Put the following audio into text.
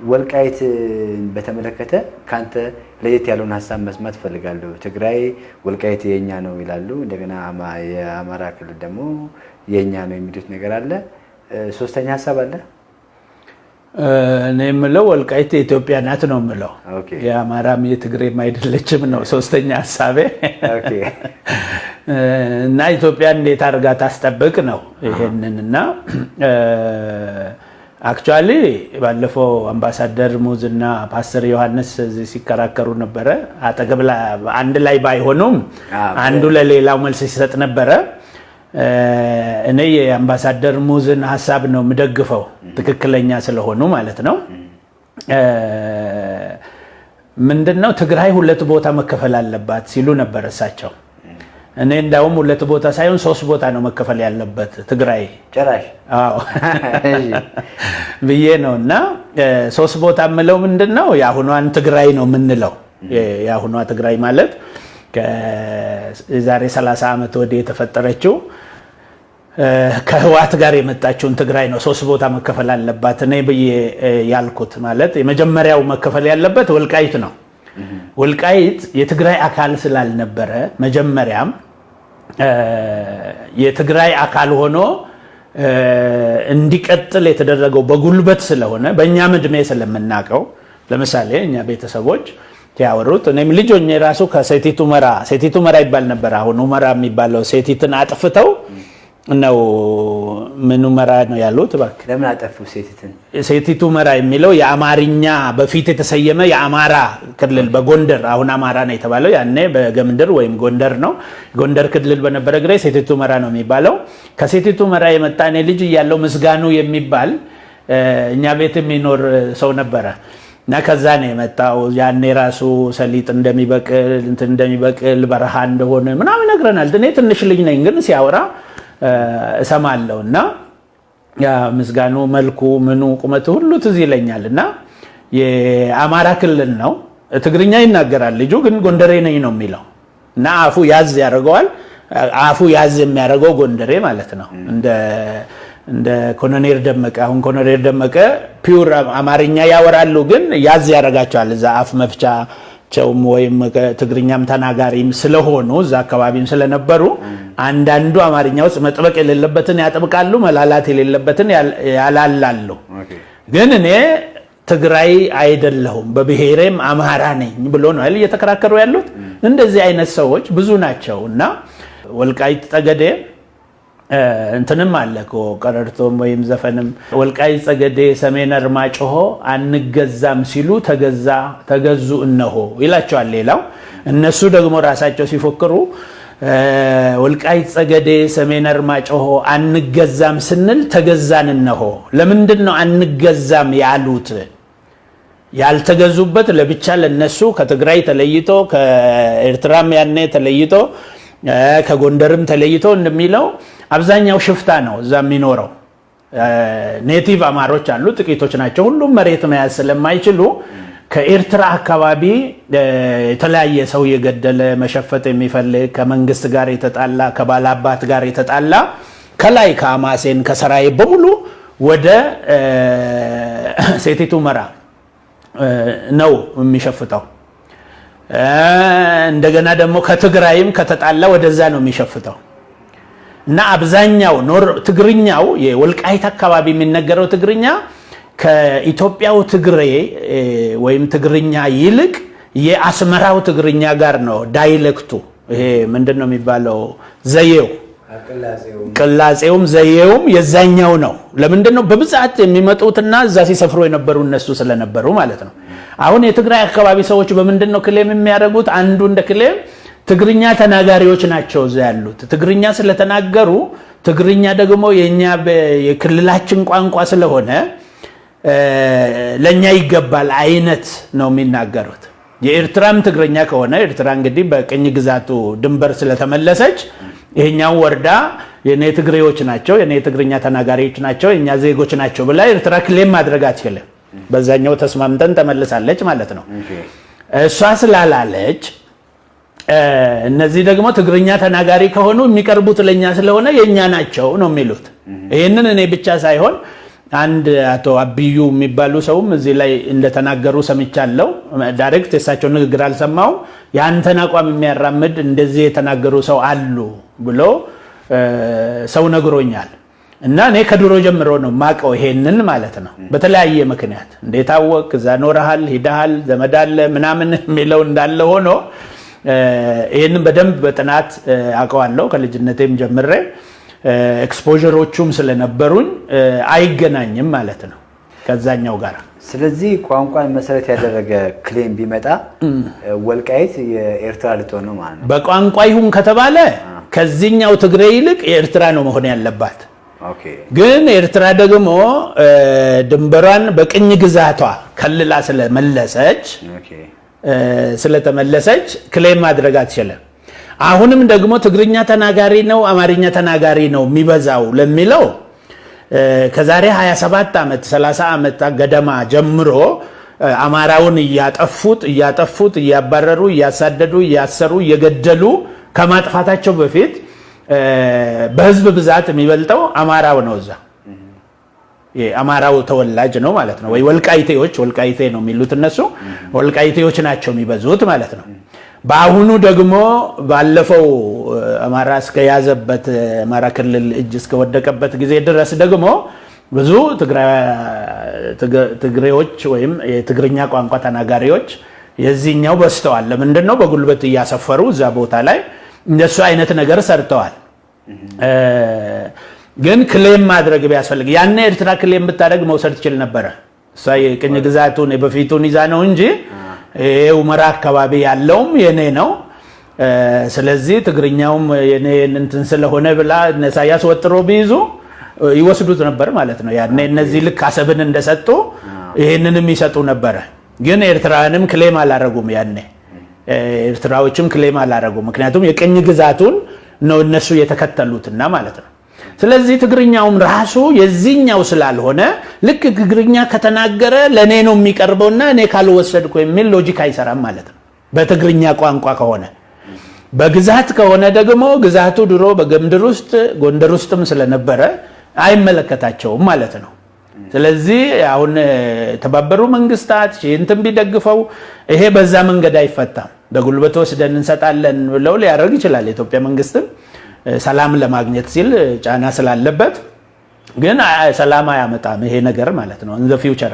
ወልቃይት በተመለከተ ካንተ ለየት ያለውን ሐሳብ መስማት ፈልጋለሁ። ትግራይ ወልቃይት የኛ ነው ይላሉ፣ እንደገና የአማራ ክልል ደግሞ የኛ ነው የሚሉት ነገር አለ። ሶስተኛ ሐሳብ አለ? እኔ የምለው ወልቃይት የኢትዮጵያ ናት ነው የምለው። የአማራም የትግሬም አይደለችም ነው ሶስተኛ ሐሳቤ። እና ኢትዮጵያ እንዴት አድርጋ ታስጠብቅ ነው ይሄንንና አክቹአሊ ባለፈው አምባሳደር ሙዝና ፓስተር ዮሐንስ እዚህ ሲከራከሩ ነበረ። አጠገብ አንድ ላይ ባይሆኑም አንዱ ለሌላው መልስ ሲሰጥ ነበረ። እኔ የአምባሳደር ሙዝን ሐሳብ ነው የምደግፈው፣ ትክክለኛ ስለሆኑ ማለት ነው። ምንድነው ትግራይ ሁለት ቦታ መከፈል አለባት ሲሉ ነበር እሳቸው። እኔ እንዳውም ሁለት ቦታ ሳይሆን ሶስት ቦታ ነው መከፈል ያለበት ትግራይ ጭራሽ። አዎ ብዬ ነውና ሶስት ቦታ ምለው ምንድነው የአሁኗን ትግራይ ነው የምንለው። የአሁኗ ትግራይ ማለት ከዛሬ 30 ዓመት ወዲህ የተፈጠረችው ከህዋት ጋር የመጣችውን ትግራይ ነው ሶስት ቦታ መከፈል አለባት እኔ ብዬ ያልኩት። ማለት የመጀመሪያው መከፈል ያለበት ወልቃይት ነው። ወልቃይት የትግራይ አካል ስላልነበረ መጀመሪያም የትግራይ አካል ሆኖ እንዲቀጥል የተደረገው በጉልበት ስለሆነ በእኛም እድሜ ስለምናቀው፣ ለምሳሌ እኛ ቤተሰቦች ያወሩት እኔም ልጅ ሆኜ ራሱ ከሴቲት ሁመራ ይባል ነበር። አሁን ሁመራ የሚባለው ሴቲትን አጥፍተው ነው ምን ሁመራ ነው ያሉት። እባክህ ለምን አጠፉ ሴቲትን? ሴቲት ሁመራ የሚለው የአማርኛ በፊት የተሰየመ የአማራ ክልል በጎንደር አሁን አማራ ነው የተባለው ያኔ በገምድር ወይም ጎንደር ነው። ጎንደር ክልል በነበረ ግሬ ሴቲት ሁመራ ነው የሚባለው። ከሴቲት ሁመራ የመጣ እኔ ልጅ ያለው ምስጋኑ የሚባል እኛ ቤት የሚኖር ሰው ነበረ እና ከዛ ነው የመጣው። ያኔ ራሱ ሰሊጥ እንደሚበቅል በረሃ እንደሆነ ምናምን ነግረናል። እኔ ትንሽ ልጅ ነኝ ግን ሲያወራ እሰማለሁ። እና ያ ምስጋኑ መልኩ ምኑ ቁመቱ ሁሉ ትዝ ይለኛል። እና የአማራ ክልል ነው፣ ትግርኛ ይናገራል ልጁ ግን ጎንደሬ ነኝ ነው የሚለው። እና አፉ ያዝ ያደርገዋል። አፉ ያዝ የሚያደርገው ጎንደሬ ማለት ነው። እንደ ኮሎኔል ደመቀ አሁን ኮሎኔል ደመቀ ፒውር አማርኛ ያወራሉ ግን ያዝ ያደርጋቸዋል እዛ አፍ መፍቻቸውም ወይም ትግርኛም ተናጋሪም ስለሆኑ እዛ አካባቢም ስለነበሩ አንዳንዱ አማርኛ ውስጥ መጥበቅ የሌለበትን ያጠብቃሉ፣ መላላት የሌለበትን ያላላሉ። ግን እኔ ትግራይ አይደለሁም በብሔሬም አማራ ነኝ ብሎ ነው አይደል እየተከራከሩ ያሉት። እንደዚህ አይነት ሰዎች ብዙ ናቸው። እና ወልቃይት ጠገዴ እንትንም አለ እኮ ቀረርቶም ወይም ዘፈንም ወልቃይት ጠገዴ ሰሜን አርማጭሆ አንገዛም ሲሉ ተገዙ እነሆ ይላቸዋል። ሌላው እነሱ ደግሞ ራሳቸው ሲፎክሩ ወልቃይት ጠገዴ ሰሜን አርማጭሆ አንገዛም ስንል ተገዛን እነሆ። ለምንድን ነው አንገዛም ያሉት? ያልተገዙበት ለብቻ ለነሱ ከትግራይ ተለይቶ ከኤርትራም ያኔ ተለይቶ ከጎንደርም ተለይቶ እንደሚለው አብዛኛው ሽፍታ ነው እዛ የሚኖረው። ኔቲቭ አማሮች አሉ፣ ጥቂቶች ናቸው። ሁሉም መሬት መያዝ ስለማይችሉ ከኤርትራ አካባቢ የተለያየ ሰው የገደለ መሸፈት የሚፈልግ ከመንግስት ጋር የተጣላ ከባላባት ጋር የተጣላ ከላይ ከአማሴን ከሰራይ በሙሉ ወደ ሴቲት ሁመራ ነው የሚሸፍተው። እንደገና ደግሞ ከትግራይም ከተጣላ ወደዛ ነው የሚሸፍተው። እና አብዛኛው ትግርኛው የወልቃይት አካባቢ የሚነገረው ትግርኛ ከኢትዮጵያው ትግሬ ወይም ትግርኛ ይልቅ የአስመራው ትግርኛ ጋር ነው ዳይሌክቱ። ይሄ ምንድነው የሚባለው? ዘዬው ቅላጼውም ዘዬውም የዛኛው ነው። ለምንድነው በብዛት የሚመጡትና እዛ ሲሰፍሩ የነበሩ እነሱ ስለነበሩ ማለት ነው። አሁን የትግራይ አካባቢ ሰዎች በምንድነው ክሌም የሚያደርጉት? አንዱ እንደ ክሌም ትግርኛ ተናጋሪዎች ናቸው እዛ ያሉት። ትግርኛ ስለተናገሩ ትግርኛ ደግሞ የኛ የክልላችን ቋንቋ ስለሆነ ለኛ ይገባል አይነት ነው የሚናገሩት። የኤርትራም ትግርኛ ከሆነ ኤርትራ እንግዲህ በቅኝ ግዛቱ ድንበር ስለተመለሰች ይሄኛው ወርዳ የኔ ትግሬዎች ናቸው የኔ ትግርኛ ተናጋሪዎች ናቸው የኛ ዜጎች ናቸው ብላ ኤርትራ ክሌም ማድረግ አትችልም። በዛኛው ተስማምተን ተመልሳለች ማለት ነው። እሷ ስላላለች እነዚህ ደግሞ ትግርኛ ተናጋሪ ከሆኑ የሚቀርቡት ለኛ ስለሆነ የኛ ናቸው ነው የሚሉት። ይሄንን እኔ ብቻ ሳይሆን አንድ አቶ አብዩ የሚባሉ ሰውም እዚህ ላይ እንደተናገሩ ሰምቻለሁ። ዳይሬክት የሳቸው ንግግር አልሰማው። ያንተን አቋም የሚያራምድ እንደዚህ የተናገሩ ሰው አሉ ብሎ ሰው ነግሮኛል። እና እኔ ከድሮ ጀምሮ ነው ማቀው ይሄንን ማለት ነው። በተለያየ ምክንያት እንዴት አወቅ እዛ ኖርሃል ሄደሃል ዘመድ አለ ምናምን የሚለው እንዳለ ሆኖ ይሄንን በደንብ በጥናት አውቀዋለሁ ከልጅነቴም ጀምሬ ኤክስፖዠሮቹም ስለነበሩኝ አይገናኝም ማለት ነው ከዛኛው ጋር። ስለዚህ ቋንቋን መሰረት ያደረገ ክሌም ቢመጣ ወልቃይት የኤርትራ ልትሆን ነው ማለት ነው። በቋንቋ ይሁን ከተባለ ከዚህኛው ትግሬ ይልቅ የኤርትራ ነው መሆን ያለባት። ግን ኤርትራ ደግሞ ድንበሯን በቅኝ ግዛቷ ከልላ ስለተመለሰች ክሌም ማድረግ አትችልም። አሁንም ደግሞ ትግርኛ ተናጋሪ ነው አማርኛ ተናጋሪ ነው የሚበዛው ለሚለው ከዛሬ 27 ዓመት 30 ዓመት ገደማ ጀምሮ አማራውን እያጠፉት እያባረሩ እያሳደዱ እያሰሩ እየገደሉ ከማጥፋታቸው በፊት በህዝብ ብዛት የሚበልጠው አማራው ነው። እዛ የአማራው ተወላጅ ነው ማለት ነው። ወይ ወልቃይቴ ነው የሚሉት እነሱ ወልቃይቴዎች ናቸው የሚበዙት ማለት ነው። በአሁኑ ደግሞ ባለፈው አማራ እስከያዘበት አማራ ክልል እጅ እስከወደቀበት ጊዜ ድረስ ደግሞ ብዙ ትግሬዎች ወይም የትግርኛ ቋንቋ ተናጋሪዎች የዚህኛው በስተዋል። ለምንድን ነው? በጉልበት እያሰፈሩ እዛ ቦታ ላይ እንደሱ አይነት ነገር ሰርተዋል። ግን ክሌም ማድረግ ቢያስፈልግ ያኔ ኤርትራ ክሌም ብታደርግ መውሰድ ትችል ነበረ። እሷ የቅኝ ግዛቱን የበፊቱን ይዛ ነው እንጂ ሁመራ አካባቢ ያለውም የኔ ነው። ስለዚህ ትግርኛውም የኔ እንትን ስለሆነ ብላ ኢሳያስ ወጥሮ ቢይዙ ይወስዱት ነበር ማለት ነው። ያኔ እነዚህ ልክ አሰብን እንደሰጡ ይሄንንም ይሰጡ ነበረ። ግን ኤርትራንም ክሌም አላረጉም። ያኔ ኤርትራዎችም ክሌም አላረጉም። ምክንያቱም የቅኝ ግዛቱን ነው እነሱ የተከተሉትና ማለት ነው። ስለዚህ ትግርኛውም ራሱ የዚህኛው ስላልሆነ ልክ ትግርኛ ከተናገረ ለኔ ነው የሚቀርበውና እኔ ካልወሰድኩ የሚል ሎጂክ አይሰራም ማለት ነው። በትግርኛ ቋንቋ ከሆነ በግዛት ከሆነ ደግሞ ግዛቱ ድሮ በገምድር ውስጥ ጎንደር ውስጥም ስለነበረ አይመለከታቸውም ማለት ነው። ስለዚህ አሁን ተባበሩ መንግስታት እንትን ቢደግፈው ይሄ በዛ መንገድ አይፈታም። በጉልበት ወስደን እንሰጣለን ብለው ሊያደርግ ይችላል። የኢትዮጵያ መንግስትም ሰላም ለማግኘት ሲል ጫና ስላለበት ግን ሰላም አያመጣም ይሄ ነገር ማለት ነው። ኢን ዘ ፊውቸር